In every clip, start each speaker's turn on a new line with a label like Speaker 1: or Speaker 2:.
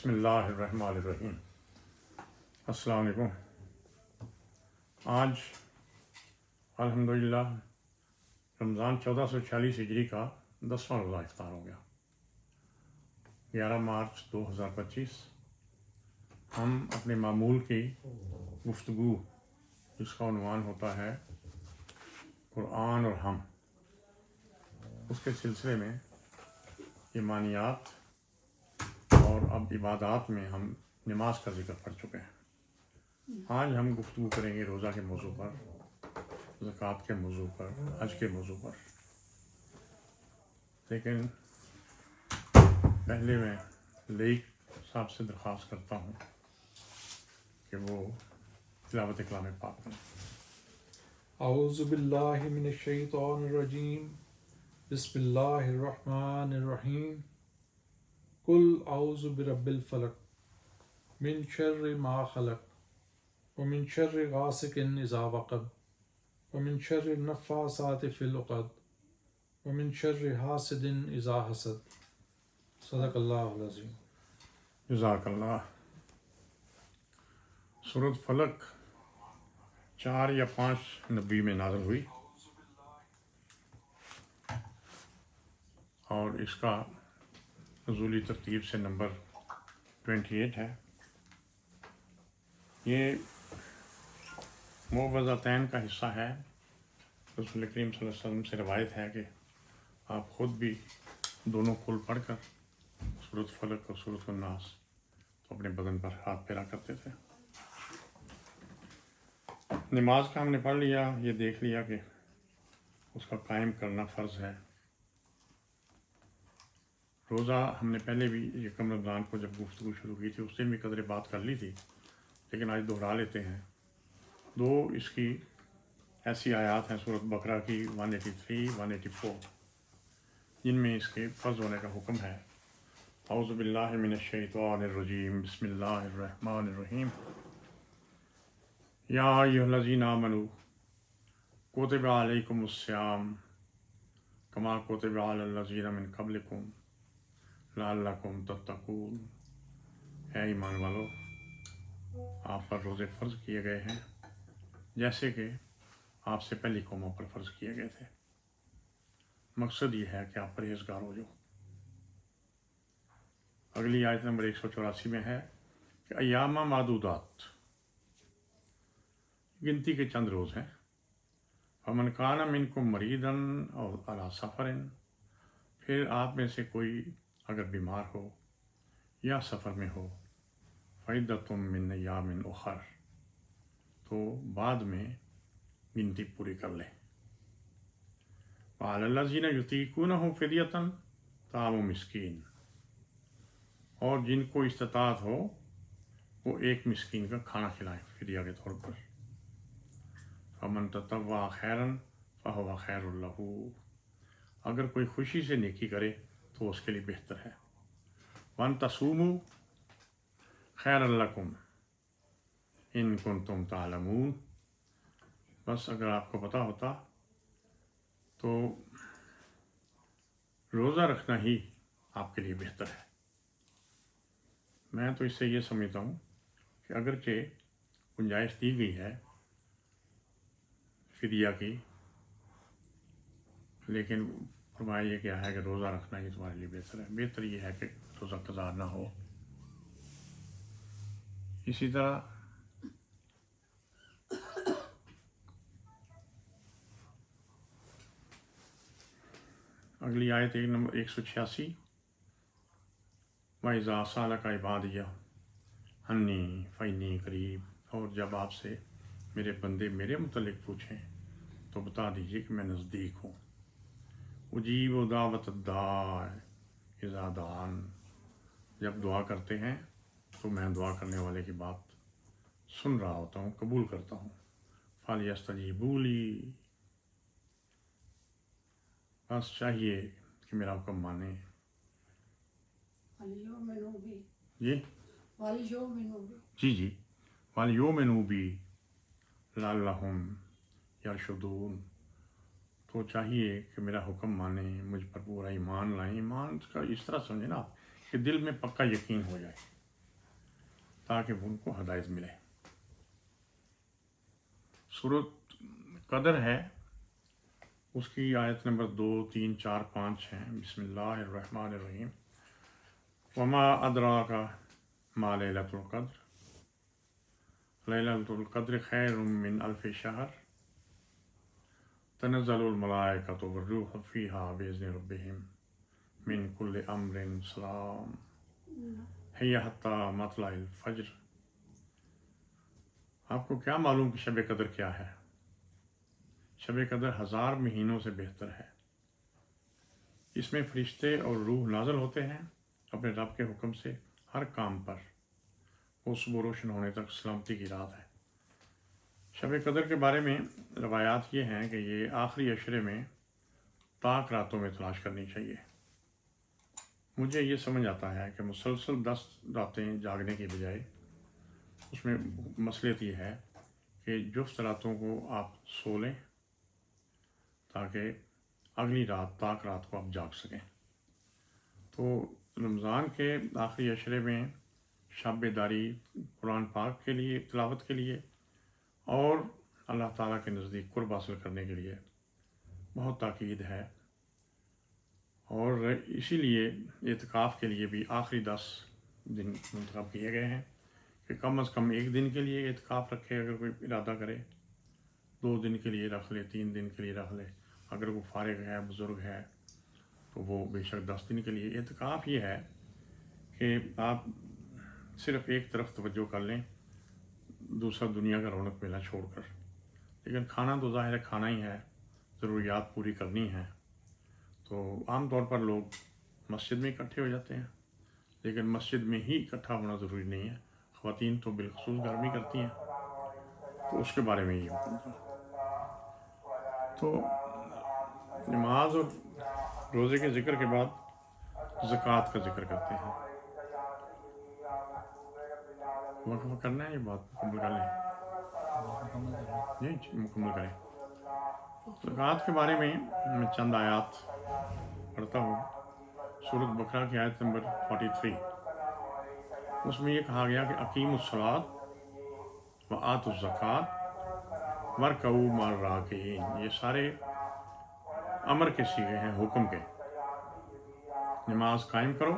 Speaker 1: بسم اللہ الرحمن الرحیم۔ السلام علیکم۔ آج الحمدللہ رمضان 1446 ہجری کا 10واں روزہ افطار ہو گیا، 11 مارچ 2025۔ ہم اپنے معمول کی گفتگو جس کا عنوان ہوتا ہے قرآن اور ہم، اس کے سلسلے میں ایمانیات اور اب عبادات میں ہم نماز کا ذکر پڑھ چکے ہیں۔ آج ہم گفتگو کریں گے روزہ کے موضوع پر، زکوٰۃ کے موضوع پر، حج کے موضوع پر۔ لیکن پہلے میں لیک صاحب سے درخواست کرتا ہوں کہ وہ تلاوت کلام پاک کریں۔
Speaker 2: اعوذ باللہ من الشیطان الرجیم، بسم اللہ الرحمن الرحیم۔ قل اعوذ برب الفلق من شر ما خلق ومن شر غاسق اذا وقب ومن شر النفاثات فی العقد ومن شر حاسد اذا حسد۔ صدق اللہ العظیم۔
Speaker 1: جزاک اللہ۔ سورۃ فلق 4 یا 5 نبی میں نازل ہوئی اور اس کا نزولی ترتیب سے نمبر 28 ہے۔ یہ معوذتین کا حصہ ہے۔ رسول کریم صلی اللہ علیہ وسلم سے روایت ہے کہ آپ خود بھی دونوں کل پڑھ کر سورۃ فلق اور سورۃ الناس تو اپنے بدن پر ہاتھ پھیرا کرتے تھے۔ نماز کا ہم نے پڑھ لیا، یہ دیکھ لیا کہ اس کا قائم کرنا فرض ہے۔ روزہ ہم نے پہلے بھی یکم رمضان کو جب گفتگو شروع کی تھی اس دن بھی قدر بات کر لی تھی، لیکن آج دہرا لیتے ہیں۔ دو اس کی ایسی آیات ہیں سورۃ بقرہ کی 183 184 جن میں اس کے فرض ہونے کا حکم ہے۔ اعوذ باللہ من الشیطان الرجیم، بسم اللہ الرحمن الرحیم۔ یا ایھا الذین آمنوا کتب علیکم الصیام کما کتب علی الذین من قبلکم لعلکم تتقون۔ اے ایمان والو، آپ پر روزے فرض کیے گئے ہیں جیسے کہ آپ سے پہلی قوموں پر فرض کیے گئے تھے۔ مقصد یہ ہے کہ آپ پرہیزگار ہو جاؤ۔ اگلی آیت نمبر 184 میں ہے کہ ایامہ معدودات، گنتی کے چند روز ہیں۔ فمن کان منکم مریضا او علی سفر، پھر آپ میں سے کوئی اگر بیمار ہو یا سفر میں ہو، فعدۃ من ایام اخر، تو بعد میں گنتی پوری کر لیں۔ وعلی الذین یطیقونہ فدیۃ طعام مسکین، اور جن کو استطاعت ہو وہ ایک مسکین کا کھانا کھلائیں فدیہ کے طور پر۔ فمن تطوع خیرا فہو خیر لہ، اگر کوئی خوشی سے نیکی کرے تو اس کے لیے بہتر ہے۔ وَأَن تَصُومُوا خَيْرٌ لَكُمْ إِن كُنتُمْ تَعْلَمُونَ، بس اگر آپ کو پتہ ہوتا تو روزہ رکھنا ہی آپ کے لیے بہتر ہے۔ میں تو اس سے یہ سمجھتا ہوں کہ اگرچہ گنجائش دی گئی ہے فدیہ کی، لیکن فرمایا یہ کیا ہے کہ روزہ رکھنا ہی تمہارے لیے بہتر ہے۔ بہتر یہ ہے کہ روزہ قضا نہ ہو۔ اسی طرح اگلی آیت نمبر 186، وَإِذَا سَأَلَكَ عِبَادِیَ عَنِّی فَإِنِّی قَرِیب، اور جب آپ سے میرے بندے میرے متعلق پوچھیں تو بتا دیجیے کہ میں نزدیک ہوں۔ اجیب دعوت الداع اذا دعان، جب دعا کرتے ہیں تو میں دعا کرنے والے کی بات سن رہا ہوتا ہوں، قبول کرتا ہوں۔ فَلْيَسْتَجِیبُوا لِی، بس چاہیے کہ میرا حکم مانیں۔ جی وَلْيُؤْمِنُوا بِی لَعَلَّهُمْ یرشدون، تو چاہیے کہ میرا حکم مانیں، مجھ پر پورا ایمان لائیں۔ ایمان کا اس طرح سمجھیں نا کہ دل میں پکا یقین ہو جائے تاکہ ان کو ہدایت ملے۔ سورۃ قدر ہے، اس کی آیت نمبر 2، 3، 4، 5 ہیں۔ بسم اللہ الرحمن الرحیم۔ وما ادراک ما لیلۃ القدر، لیلۃ القدر خیر من الف شہر، تنزل الملائکۃ والروح فیہا بإذن ربہم من کل امر سلام ہی حتی مطلع الفجر۔ آپ کو کیا معلوم کہ شب قدر کیا ہے؟ شب قدر 1000 مہینوں سے بہتر ہے۔ اس میں فرشتے اور روح نازل ہوتے ہیں اپنے رب کے حکم سے ہر کام پر۔ وہ صبح روشن ہونے تک سلامتی کی رات ہے۔ شب قدر کے بارے میں روایات یہ ہیں کہ یہ آخری عشرے میں طاق راتوں میں تلاش کرنی چاہیے۔ مجھے یہ سمجھ آتا ہے کہ مسلسل 10 راتیں جاگنے کی بجائے اس میں مصلحت یہ ہے کہ جفت راتوں کو آپ سو لیں تاکہ اگلی رات طاق رات کو آپ جاگ سکیں۔ تو رمضان کے آخری عشرے میں شب بیداری قرآن پاک کے لیے، تلاوت کے لیے اور اللہ تعالیٰ کے نزدیک قرب حاصل کرنے کے لیے بہت تاکید ہے، اور اسی لیے اعتکاف کے لیے بھی آخری 10 دن منتخب کیے گئے ہیں کہ کم از کم 1 دن کے لیے اعتکاف رکھے، اگر کوئی ارادہ کرے 2 دن کے لیے رکھ لے، 3 دن کے لیے رکھ لے، اگر وہ فارغ ہے، بزرگ ہے تو وہ بے شک 10 دن کے لیے۔ اعتکاف یہ ہے کہ آپ صرف ایک طرف توجہ کر لیں، دوسرا دنیا کا رونق میلہ چھوڑ کر، لیکن کھانا تو ظاہر ہے کھانا ہی ہے، ضروریات پوری کرنی ہیں۔ تو عام طور پر لوگ مسجد میں اکٹھے ہو جاتے ہیں، لیکن مسجد میں ہی اکٹھا ہونا ضروری نہیں ہے، خواتین تو بالخصوص گھر میں کرتی ہیں، تو اس کے بارے میں یہ حکم تھا۔ تو نماز اور روزے کے ذکر کے بعد زکوٰۃ کا ذکر کرتے ہیں۔ وقفہ کرنا ہے، یہ بات مکمل کر لیں، نہیں مکمل کریں۔ زکوٰۃ کے بارے میں چند آیات پڑھتا ہوں۔ سورۃ بقرہ کی آیت نمبر 43، اس میں یہ کہا گیا کہ اقیموا الصلاۃ وآتوا الزکوٰۃ وارکعوا مع الراکعین۔ یہ سارے امر کے صیغے ہیں، حکم کے۔ نماز قائم کرو،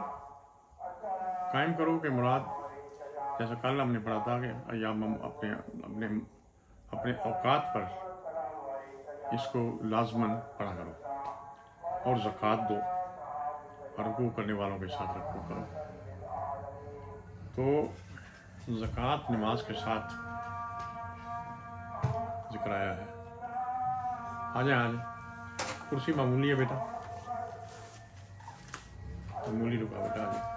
Speaker 1: قائم کرو کہ مراد جیسا کل ہم نے پڑھا تھا کہ ایام اپنے اوقات پر اس کو لازماً پڑھا کرو، اور زکوٰۃ دو، اور رکوع کرنے والوں کے ساتھ رکوع کرو۔ تو زکوٰۃ نماز کے ساتھ ذکر آیا ہے۔ آ جائیں، کرسی معمولی ہے بیٹا، معمولی رکاوٹ آ جائے،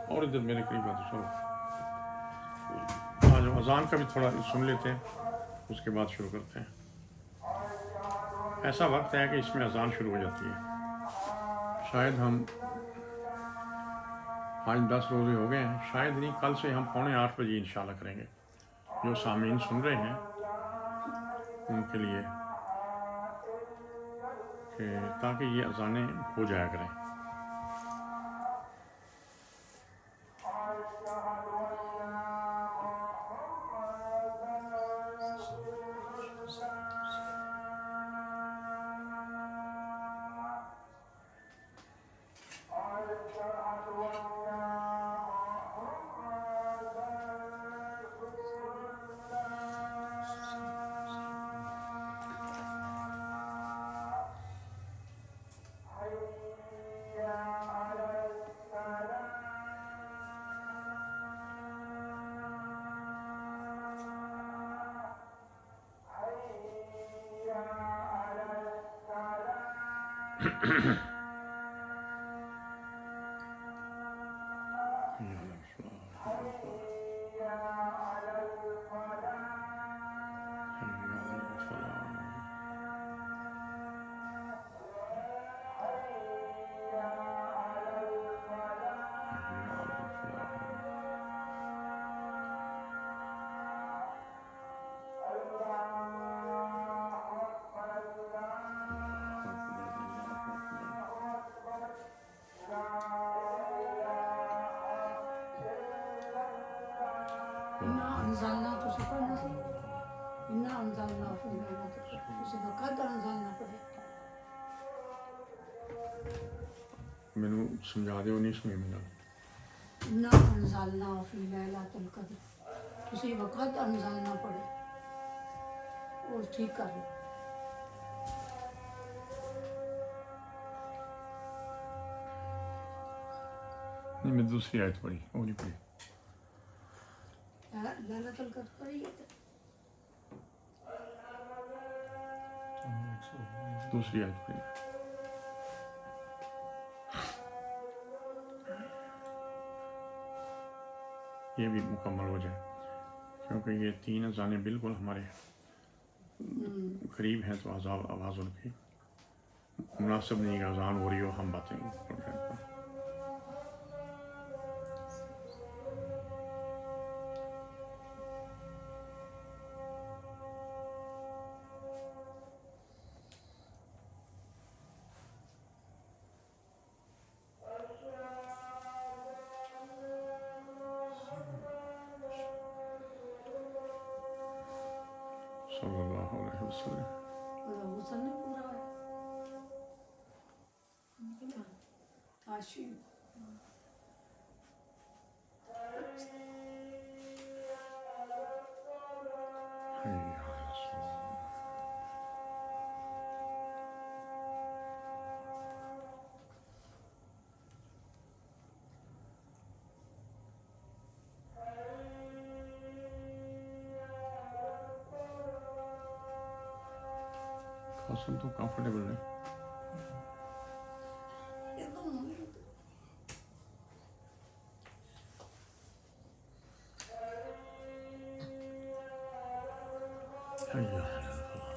Speaker 1: اور ادھر میرے قریب آتے چلو۔ آج اذان کا بھی تھوڑا سن لیتے ہیں، اس کے بعد شروع کرتے ہیں۔ ایسا وقت ہے کہ اس میں اذان شروع ہو جاتی ہے۔ شاید ہم آج 10 روزے ہو گئے ہیں، شاید نہیں، کل سے ہم 7:45 بجے انشاءاللہ کریں گے۔ جو سامعین سن رہے ہیں ان کے لیے کہ تاکہ یہ اذانیں ہو جایا کریں۔
Speaker 3: انزلنا تو پڑھنا سی انا انزلنا فی لیلۃ القدر کسی کا قدر انزلنا پڑھے
Speaker 1: ਮੈਨੂੰ ਸਮਝਾ ਦਿਓ ਨਹੀਂ ਸਮਝ ਮੈਨੂੰ
Speaker 3: انا انزلنا فی لیلۃ القدر کسی وقت انزلنا پڑھے اور ٹھیک کر لو
Speaker 1: نہیں میں دوسری آیت پڑھی وہ نہیں پڑھی
Speaker 3: لیلۃ القدر پڑھی ہے
Speaker 1: دوسری آیت پڑھی یہ بھی مکمل ہو جائے کیونکہ یہ تین اذانیں بالکل ہمارے قریب ہیں تو آواز ان کی مناسب نہیں کہ اذان ہو رہی ہو ہم باتیں کر رہے ہیں صلی اللہ علیہ وسلم
Speaker 3: غسل نہیں پورا ہے عاشق
Speaker 1: حی علی الصلاۃ قاسم تو کمفرٹیبل نہیں حی علی الفلاح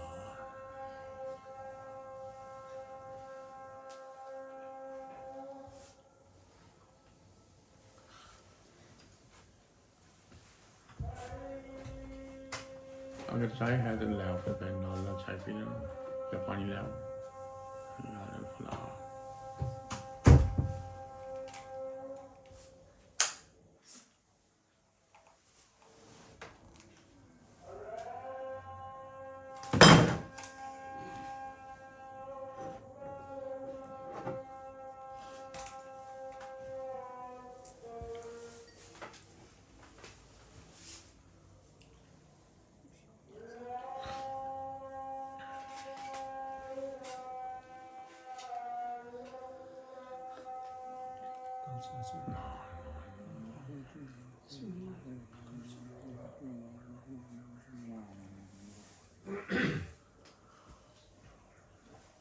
Speaker 1: اگر چائے ہے تو لے آؤ پھر بہن نال چائے پی لینا یا پانی لے آؤ حی علی الفلاح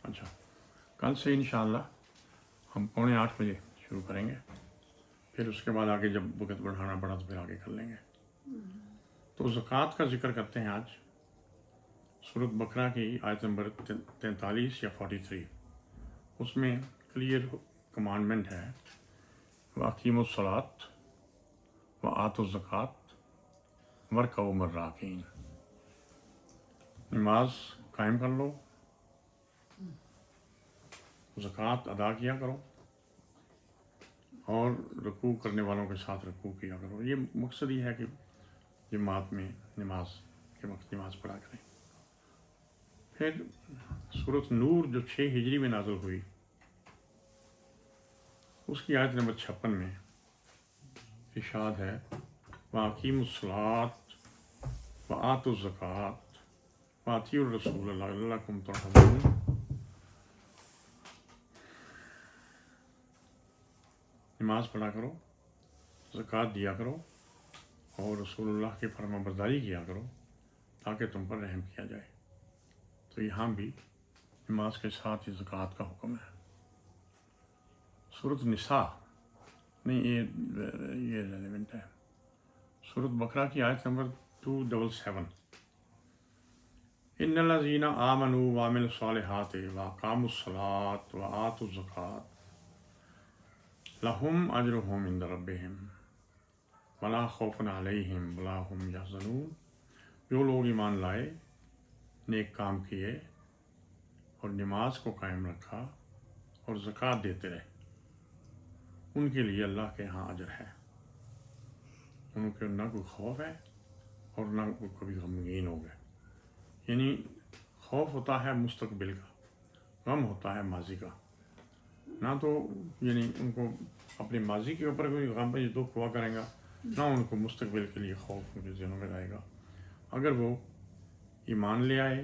Speaker 1: اچھا کل سے انشاءاللہ ہم 7:45 بجے شروع کریں گے پھر اس کے بعد آگے جب وقت بڑھانا پڑا تو پھر آگے کر لیں گے تو زکوٰۃ کا ذکر کرتے ہیں آج سورۃ بقرہ کی آیت نمبر 43 یا 43 اس میں کلیئر کمانڈمنٹ ہے وَأَقِیمُوا الصَّلَاةَ وَآتُوا الزَّکَاةَ وَارْکَعُوا مَعَ الرَّاکِعِینَ نماز قائم کر لو زکوٰۃ ادا کیا کرو اور رکوع کرنے والوں کے ساتھ رکوع کیا کرو یہ مقصد یہ ہے کہ جماعت میں نماز کے وقت نماز پڑھا کریں پھر سورۃ نور جو 6 ہجری میں نازل ہوئی اس کی آیت نمبر 56 میں ارشاد ہے وَأَقِیمُوا الصَّلَاةَ وَآتُوا الزَّکَاةَ وَأَطِیعُوا الرَّسُولَ لَعَلَّکُمْ تُرْحَمُونَ نماز پڑھا کرو زکوٰۃ دیا کرو اور رسول اللہ کی فرما برداری کیا کرو تاکہ تم پر رحم کیا جائے تو یہاں بھی نماز کے ساتھ ہی زکوٰۃ کا حکم ہے سورۃ نساء نہیں یہ ریلیونٹ ہے سورۃ بقرہ کی آیت نمبر 277 ان الذین آمنوا وعملوا الصالحات واقاموا الصلاۃ وآتوا الزکاۃ لہم اجرہم عند ربہم ولا خوف علیہم ولا ہم یحزنون جو لوگ ایمان لائے نیک کام کیے اور نماز کو قائم رکھا اور زکوٰۃ دیتے رہے ان کے لیے اللہ کے ہاں اجر ہے ان کے نہ کوئی خوف ہے اور نہ وہ کبھی غمگین ہو گئے. یعنی خوف ہوتا ہے مستقبل کا، غم ہوتا ہے ماضی کا. نہ تو یعنی ان کو اپنے ماضی کے اوپر کوئی غم یا دکھ ہوا کریں گا، نہ ان کو مستقبل کے لیے خوف ان کے ذہنوں میں رہے گا. اگر وہ ایمان لے آئے،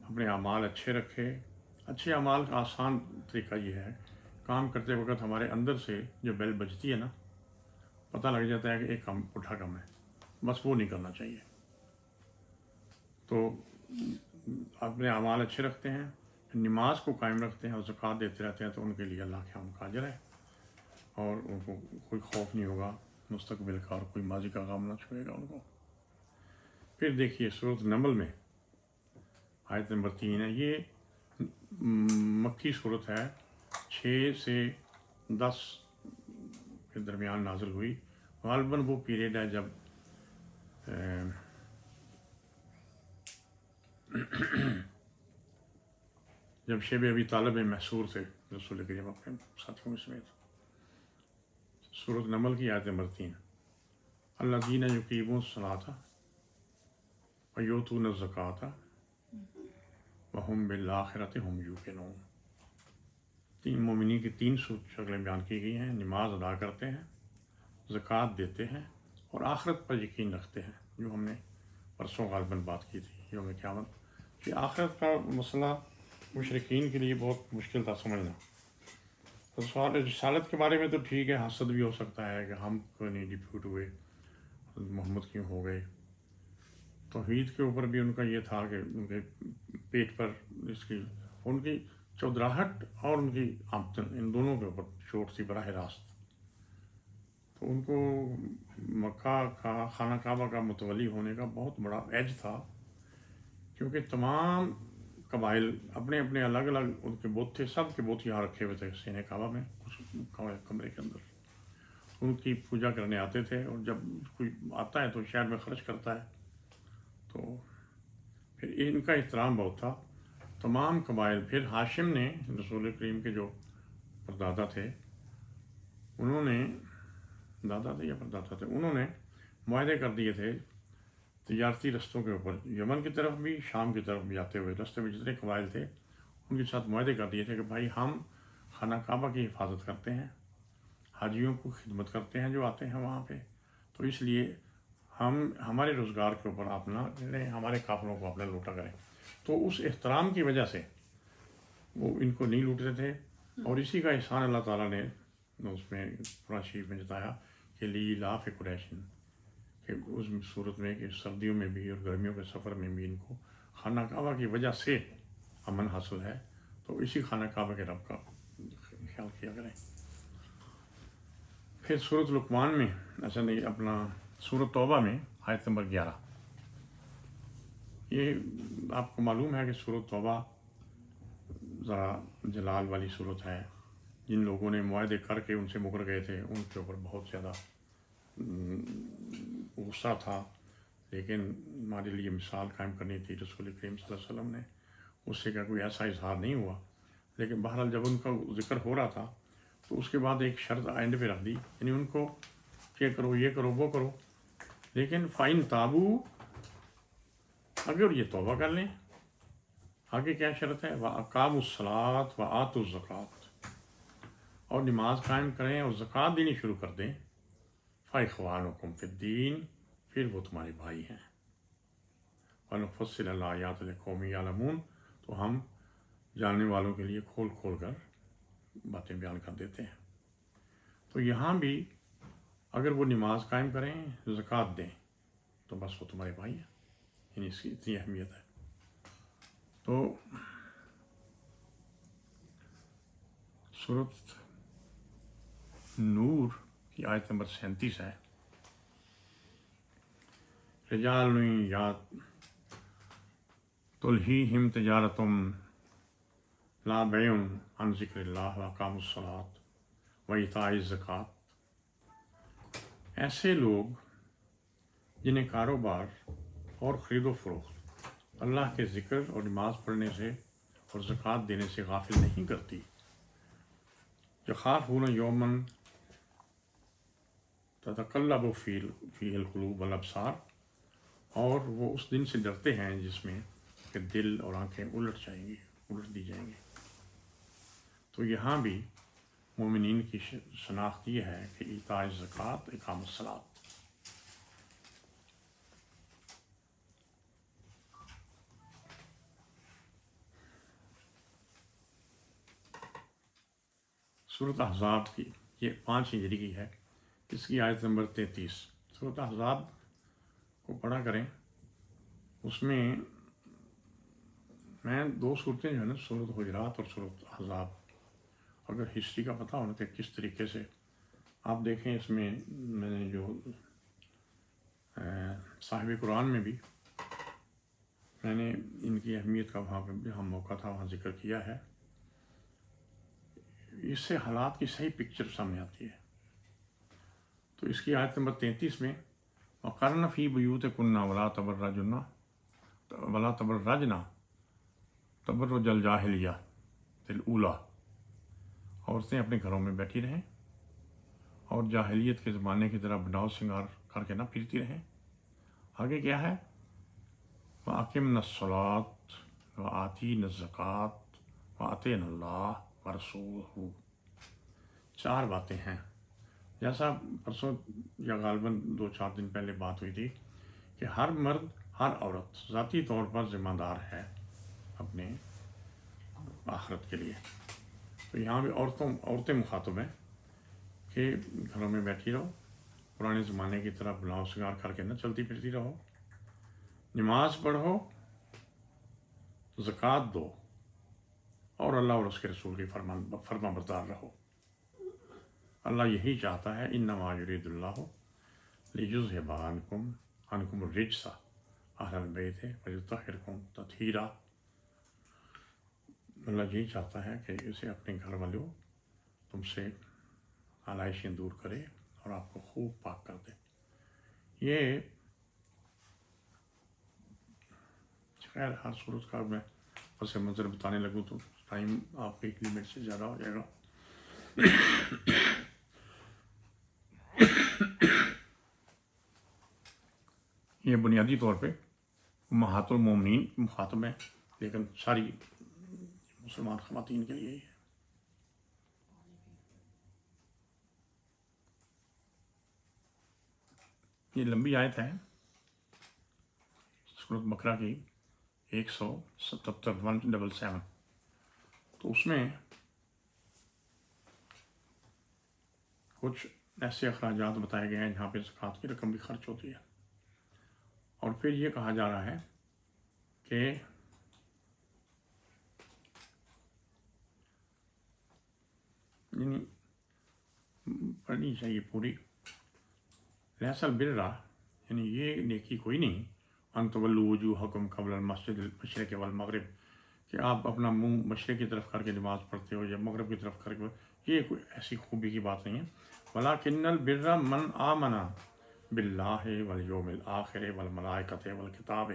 Speaker 1: اپنے اعمال اچھے رکھے. اچھے اعمال کا آسان طریقہ یہ ہے، کام کرتے وقت ہمارے اندر سے جو بیل بجتی ہے نا، پتہ لگ جاتا ہے کہ ایک کام پٹھا کم ہے، بس وہ نہیں کرنا چاہیے. تو اپنے اعمال اچھے رکھتے ہیں، نماز کو قائم رکھتے ہیں اور زکوٰۃ دیتے رہتے ہیں، تو ان کے لیے اللہ کے ہم کا اجر ہے، اور ان کو کوئی خوف نہیں ہوگا مستقبل کا، اور کوئی ماضی کا غم نہ چھوئے گا ان کو. پھر دیکھیے سورۃ نمل میں آیت نمبر 3 ہے. یہ مکی صورت ہے، 6 سے 10 کے درمیان نازل ہوئی. غالباً وہ پیریڈ ہے جب شیب ابی طالب محصور تھے رسول کریم اپنے ساتھیوں سمیت. سورۃ نمل کی آیت نمبر 3: الذین یقیمون الصلاۃ ویؤتون الزکوٰۃ وہم بالآخرۃ ہم یوقنون. 3 مومنین کی 3 شکلیں بیان کی گئی ہیں. نماز ادا کرتے ہیں، زکوٰۃ دیتے ہیں، اور آخرت پر یقین رکھتے ہیں، جو ہم نے پرسوں غالباً بات کی تھی یوم قیامت. کہ آخرت کا مسئلہ مشرکین کے لیے بہت مشکل تھا سمجھنا. رسالت کے بارے میں تو ٹھیک ہے، حسد بھی ہو سکتا ہے کہ ہم کو نہیں ڈپیوٹ ہوئے، محمد کیوں ہو گئے. توحید کے اوپر بھی ان کا یہ تھا کہ ان کے پیٹ پر ان کی چودراہٹ اور ان کی آمدن، ان دونوں کے اوپر چوٹ تھی براہ راست. تو ان کو مکہ کا خانہ کعبہ کا متولی ہونے کا بہت بڑا ایج تھا، کیونکہ تمام قبائل اپنے اپنے الگ الگ ان کے بت تھے. سب کے بت یہاں رکھے ہوئے تھے سینہ کعبہ میں، اس کمرے کے اندر. ان کی پوجا کرنے آتے تھے، اور جب کوئی آتا ہے تو شہر میں خرچ کرتا ہے. تو پھر ان کا احترام بہت تھا. تمام قبائل، پھر ہاشم نے رسول کریم کے جو پردادا تھے، انہوں نے دادا تھے یا پردادا تھے، انہوں نے معاہدے کر دیے تھے تجارتی رستوں کے اوپر، یمن کی طرف بھی شام کی طرف بھی آتے ہوئے رستے میں جتنے قبائل تھے ان کے ساتھ معاہدے کر دیے تھے کہ بھائی ہم خانہ کعبہ کی حفاظت کرتے ہیں، حاجیوں کو خدمت کرتے ہیں جو آتے ہیں وہاں پہ. تو اس لیے ہم ہمارے روزگار کے اوپر آپ نہ لیں، ہمارے کافروں کو اپنا لوٹا کریں. تو اس احترام کی وجہ سے وہ ان کو نہیں لوٹتے تھے. اور اسی کا احسان اللہ تعالیٰ نے اس میں قرآن شریف میں جتایا کہ لیلاف قریشن، کہ اس صورت میں کہ سردیوں میں بھی اور گرمیوں کے سفر میں بھی ان کو خانہ کعبہ کی وجہ سے امن حاصل ہے. تو اسی خانہ کعبہ کے رب کا خیال کیا کریں. پھر سورۃ لقمان میں ایسا نہیں، اپنا سورۃ توبہ میں آیت نمبر 11. یہ آپ کو معلوم ہے کہ سورۃ توبہ ذرا جلال والی صورت ہے. جن لوگوں نے معاہدے کر کے ان سے مکر گئے تھے ان کے اوپر بہت زیادہ غصہ تھا، لیکن ہمارے لیے مثال قائم کرنی تھی رسول کریم صلی اللہ علیہ وسلم نے. اس سے کیا کوئی ایسا اظہار نہیں ہوا، لیکن بہرحال جب ان کا ذکر ہو رہا تھا تو اس کے بعد ایک شرط آئندہ پہ رکھ دی، یعنی ان کو یہ کرو یہ کرو وہ کرو، لیکن فائن تابو، اگر یہ توبہ کر لیں. آگے کیا شرط ہے؟ وَأَقَامُوا الصَّلَاةَ وَآتُوا الزَّكَاةَ، اور نماز قائم کریں اور زکوٰۃ دینی شروع کر دیں. فَإِخْوَانُكُمْ فِي الدِّينِ، پھر وہ تمہارے بھائی ہیں. وَنُفَصِّلُ الْآيَاتِ لِقَوْمٍ يَعْلَمُونَ، تو ہم جاننے والوں کے لیے کھول کھول کر باتیں بیان کر دیتے ہیں. تو یہاں بھی اگر وہ نماز قائم کریں، زکوٰۃ دیں، تو بس وہ تمہارے بھائی ہیں. یعنی اس کی اتنی اہمیت ہے. تو سورۃ نور کی آیت نمبر 37 ہے: رجال تلہیہم تجارۃ لا بیع عن ذکر اللہ واقاموا الصلاۃ وایتاء الزکوٰۃ. ایسے لوگ جنہیں کاروبار اور خرید و فروخت اللہ کے ذکر اور نماز پڑھنے سے اور زکوٰۃ دینے سے غافل نہیں کرتی. یخافون یوما تتقلب فیہ القلوب والابصار، اور وہ اس دن سے ڈرتے ہیں جس میں کہ دل اور آنکھیں الٹ دی جائیں گی۔ تو یہاں بھی مومنین کی شناخت یہ ہے کہ ایتاء زکوٰۃ، اقام الصلاۃ۔ سورۃ احزاب کی یہ 5 ہجری کی ہے، اس کی آیت نمبر 33۔ سورۃ احزاب کو پڑھا کریں، اس میں 2 صورتیں جو ہے نا، سورۃ حجرات اور سورۃ احزاب، اگر ہسٹری کا پتہ ہونا کہ کس طریقے سے آپ دیکھیں، اس میں میں نے جو صاحب قرآن میں بھی میں نے ان کی اہمیت کا وہاں پہ جہاں موقع تھا وہاں ذکر کیا ہے، اس سے حالات کی صحیح پکچر سامنے آتی ہے۔ تو اس کی آیت نمبر 33 میں وَقَرْنَ فِي بُيُوتِكُنَّ وَلَا تَبَرَّجْنَ تَبَرُّجَ الْجَاهِلِيَّةِ الْأُولَىٰ، عورتیں اپنے گھروں میں بیٹھی رہیں اور جاہلیت کے زمانے کی طرح بناؤ سنگار کر کے نہ پھرتی رہیں۔ آگے کیا ہے؟ وَأَقِمْنَ الصَّلَاةَ وَآتِينَ الزَّكَاةَ وَأَطِعْنَ اللَّهَ وَرَسُولَهُ۔ 4 باتیں ہیں، جیسا پرسوں یا غالباً 2-4 دن پہلے بات ہوئی تھی کہ ہر مرد ہر عورت ذاتی طور پر ذمہ دار ہے اپنے آخرت کے لیے۔ تو یہاں بھی عورتیں مخاطب ہیں کہ گھروں میں بیٹھی رہو، پرانے زمانے کی طرح بلاؤ سنگار کر کے نہ چلتی پھرتی رہو، نماز پڑھو، زکوٰۃ دو، اور اللہ اور اس کے رسول کی فرما بردار رہو۔ اللہ یہی چاہتا ہے، انما یرید اللہ لیذھب عنکم الرجس اہل البیت ویطہرکم تطہیرا۔ اللہ یہی چاہتا ہے کہ اسے اپنے گھر والوں تم سے آلائشیں دور کرے اور آپ کو خوب پاک کر دے۔ یہ خیر ہر صورت کا میں پس منظر بتانے لگوں تو ٹائم آپ کی لیمٹ سے زیادہ ہو جائے گا۔ یہ بنیادی طور پہ امہات المومنین مخاطب ہیں، لیکن ساری مسلمان خواتین کے لیے ہی ہے۔ یہ لمبی آیت ہے، سورۃ بقرہ کی 177 تو اس میں کچھ ایسے اخراجات بتائے گئے ہیں جہاں پہ زکوٰۃ کی رقم بھی خرچ ہوتی ہے، اور پھر یہ کہا جا رہا ہے کہ یعنی پڑھنی چاہیے پوری، لیس البر، یعنی یہ نیکی کوئی نہیں ان تولوا وجوہکم قبل المسجد المشرق والمغرب، کہ آپ اپنا منہ مشرق کی طرف کر کے نماز پڑھتے ہو یا مغرب کی طرف کر کے، یہ کوئی ایسی خوبی کی بات نہیں ہے۔ ولکن البر من آمن باللہ والیوم الآخر والملائکۃ والکتاب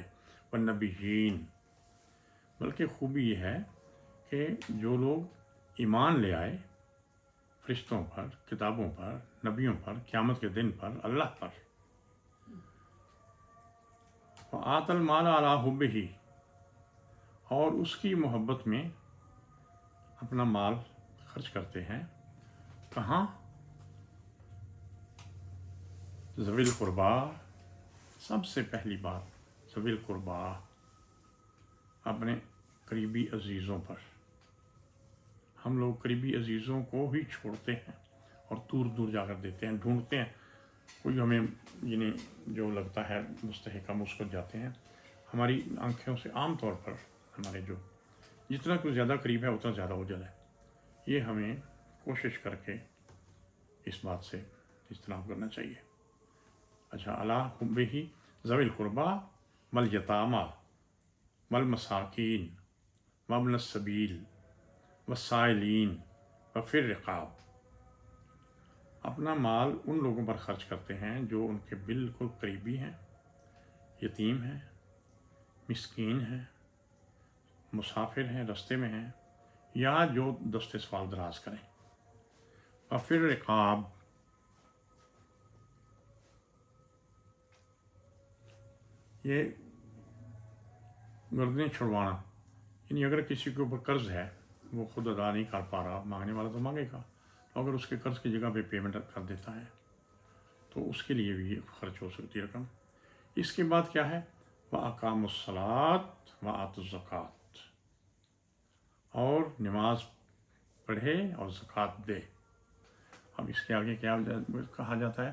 Speaker 1: والنبیین، بلکہ خوبی یہ ہے کہ جو لوگ ایمان لے آئے فرشتوں پر، کتابوں پر، نبیوں پر، قیامت کے دن پر، اللہ پر، وآت المال علی حبہ، اور اس کی محبت میں اپنا مال خرچ کرتے ہیں۔ کہاں؟ ذوی القربا، سب سے پہلی بات ذوی القربا، اپنے قریبی عزیزوں پر۔ ہم لوگ قریبی عزیزوں کو ہی چھوڑتے ہیں اور دور دور جا کر دیتے ہیں، ڈھونڈتے ہیں، کوئی ہمیں یعنی جو لگتا ہے مستحق ہم اس کو جاتے ہیں۔ ہماری آنکھوں سے عام طور پر ہمارے جو جتنا کوئی زیادہ قریب ہے اتنا زیادہ اوجھل ہے۔ یہ ہمیں کوشش کر کے اس بات سے اجتناب کرنا چاہیے۔ اچھا، علی حبہ ذوی القربا والیتامی والمساکین وابن السبیل والسائلین وفی الرقاب، اپنا مال ان لوگوں پر خرچ کرتے ہیں جو ان کے بالکل قریبی ہیں، یتیم ہیں، مسکین ہیں، مسافر ہیں، رستے میں ہیں، یا جو دست سوال دراز کریں۔ وفی الرقاب، یہ گردنیں چھڑوانا، یعنی اگر کسی کے اوپر قرض ہے وہ خود ادا نہیں کر پا رہا، مانگنے والا تو مانگے گا، تو اگر اس کے قرض کی جگہ پہ پیمنٹ کر دیتا ہے تو اس کے لیے بھی خرچ ہو سکتی ہے رقم۔ اس کے بعد کیا ہے؟ وَأَقَامُوا الصَّلَاةَ وَآتُوا الزَّكَاةَ، اور نماز پڑھے اور زکوٰۃ دے۔ اب اس کے آگے کیا کہا جاتا ہے؟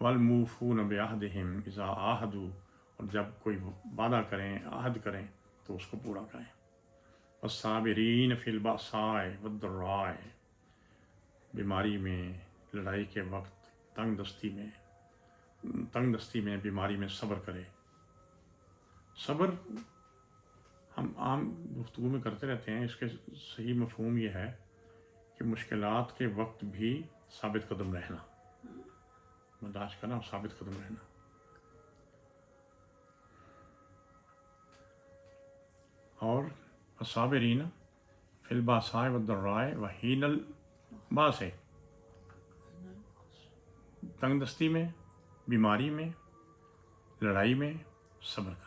Speaker 1: وَالْمُوفُونَ بِعَهْدِهِمْ إِذَا عَاهَدُوا، اور جب کوئی وعدہ کریں، عہد کریں تو اس کو پورا کریں۔ وَالصَّابِرِينَ فِي الْبَأْسَاءِ وَالضَّرَّاءِ، بیماری میں، لڑائی کے وقت، تنگ دستی میں، بیماری میں صبر کرے۔ صبر ہم عام گفتگو میں کرتے رہتے ہیں، اس کے صحیح مفہوم یہ ہے کہ مشکلات کے وقت بھی ثابت قدم رہنا، برداشت کرنا اور ثابت قدم رہنا۔ اور الصابرین فی الباساء والضراء وحین الباس، تنگ دستی میں، بیماری میں، لڑائی میں صبر کریں۔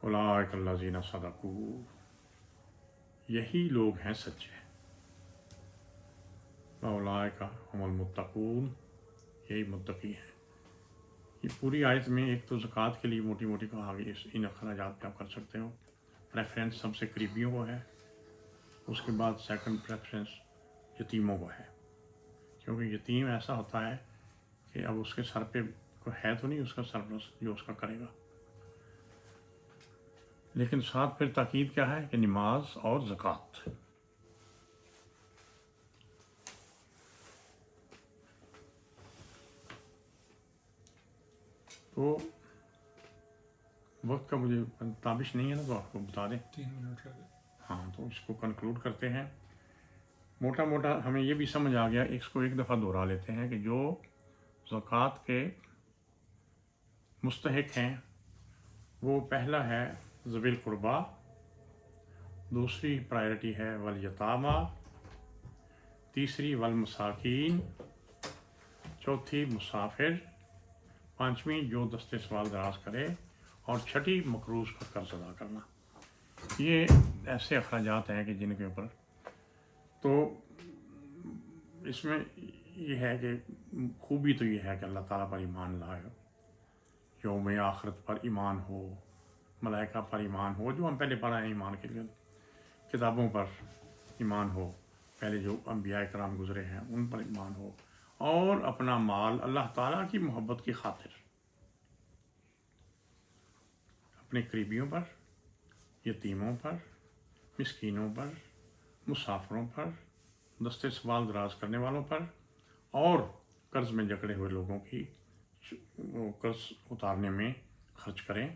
Speaker 1: اولئک الذین صدقوا، یہی لوگ ہیں سچے۔ واولئک هم المتقون، یہی متقی ہیں۔ یہ پوری آیت میں ایک تو زکوٰۃ کے لیے موٹی موٹی کہا گئی، ان اخراجات پہ آپ کر سکتے ہو۔ پریفرنس سب سے قریبیوں کو ہے، اس کے بعد سیکنڈ پریفرنس یتیموں کو ہے، کیونکہ یتیم ایسا ہوتا ہے کہ اب اس کے سر پہ کوئی ہے تو نہیں اس کا سرپرست جو اس کا کرے گا۔ لیکن ساتھ پھر تاکید کیا ہے کہ نماز اور زکوٰۃ۔ تو وقت کا مجھے تابش نہیں ہے نا، تو آپ کو بتا دیں۔
Speaker 2: 3 منٹ لگے۔
Speaker 1: ہاں، تو اس کو کنکلوڈ کرتے ہیں۔ موٹا موٹا ہمیں یہ بھی سمجھ آ گیا، اس کو ایک دفعہ دہرا لیتے ہیں کہ جو زکوٰۃ کے مستحق ہیں وہ پہلا ہے ذوی القربا، دوسری پرائرٹی ہے والیتامیٰ، تیسری والمساکین، چوتھی مسافر، پانچویں جو دستے سوال دراز کرے، اور چھٹی مقروض کا قرض ادا کرنا۔ یہ ایسے اخراجات ہیں کہ جن کے اوپر تو اس میں یہ ہے کہ خوبی تو یہ ہے کہ اللہ تعالیٰ پر ایمان لائے، یوم آخرت پر ایمان ہو، ملائکہ پر ایمان ہو، جو ہم پہلے پڑھا ہے ایمان کے لیے، کتابوں پر ایمان ہو، پہلے جو انبیاء کرام گزرے ہیں ان پر ایمان ہو، اور اپنا مال اللہ تعالیٰ کی محبت کی خاطر اپنے قریبیوں پر، یتیموں پر، مسکینوں پر، مسافروں پر، دستے سوال دراز کرنے والوں پر، اور قرض میں جکڑے ہوئے لوگوں کی قرض اتارنے میں خرچ کریں۔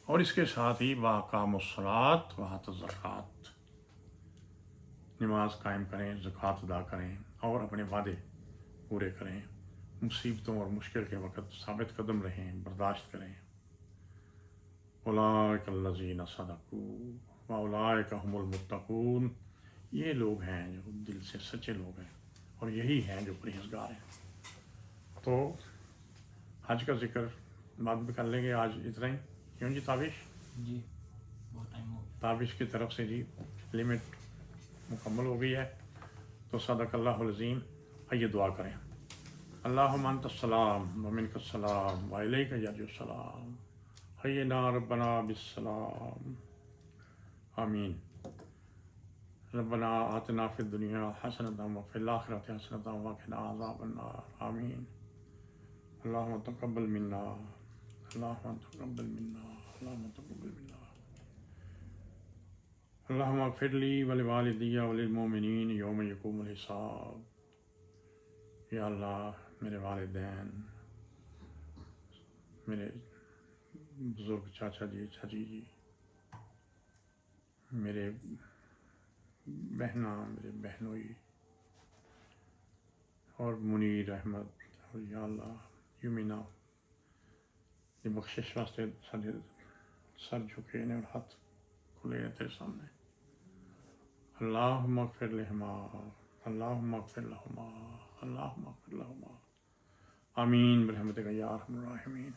Speaker 1: اور اس کے ساتھ ہی وَأَقَامُوا الصَّلَاةَ وَآتَوُا الزَّكَاةَ، نماز قائم کریں، زکوٰۃ ادا کریں، اور اپنے وعدے پورے کریں، مصیبتوں اور مشکل کے وقت ثابت قدم رہیں، برداشت کریں۔ اولئک الذین صدقوا واولئک هم المتقون، یہ لوگ ہیں جو دل سے سچے لوگ ہیں، اور یہی ہیں جو پرہیزگار ہیں۔ تو حج کا ذکر بعد میں کر لیں گے، آج اتنا ہی، کیوں جی تابش؟
Speaker 4: جی بہت ٹائم ہو گیا۔
Speaker 1: تابش کی طرف سے جی لمٹ مکمل ہو گئی ہے، تو صدق اللہ العظیم۔ آئیے دعا کریں۔ اللہم انت السلام ومنک السلام والیک یرجع السلام، حینا ربنا بالسلام، آمین۔ ربنا آتنا فی الدنیا حسنۃ وفی الآخرۃ حسنۃ وقنا عذاب النار، آمین۔ اللہم تقبل منا، اللہم تقبل منا، اللہم تقبل منا۔ اللہم اغفر لی ولوالدی وللمؤمنین یوم یقوم الحساب۔ یا اللہ، میرے والدین، میرے بزرگ چاچا جی، چاچی جی، میرے بہناں، میرے بہنوئی، اور منیر احمد، اور یا اللہ یومینا، یہ بخشش واسطے سر جھکے نے اور ہاتھ کھلے ہیں تیرے سامنے۔ اللہم اغفر لہما، اللہم اغفر لہما، اللہم اغفر لہما، آمین برحمتک یا ارحم الراحمین۔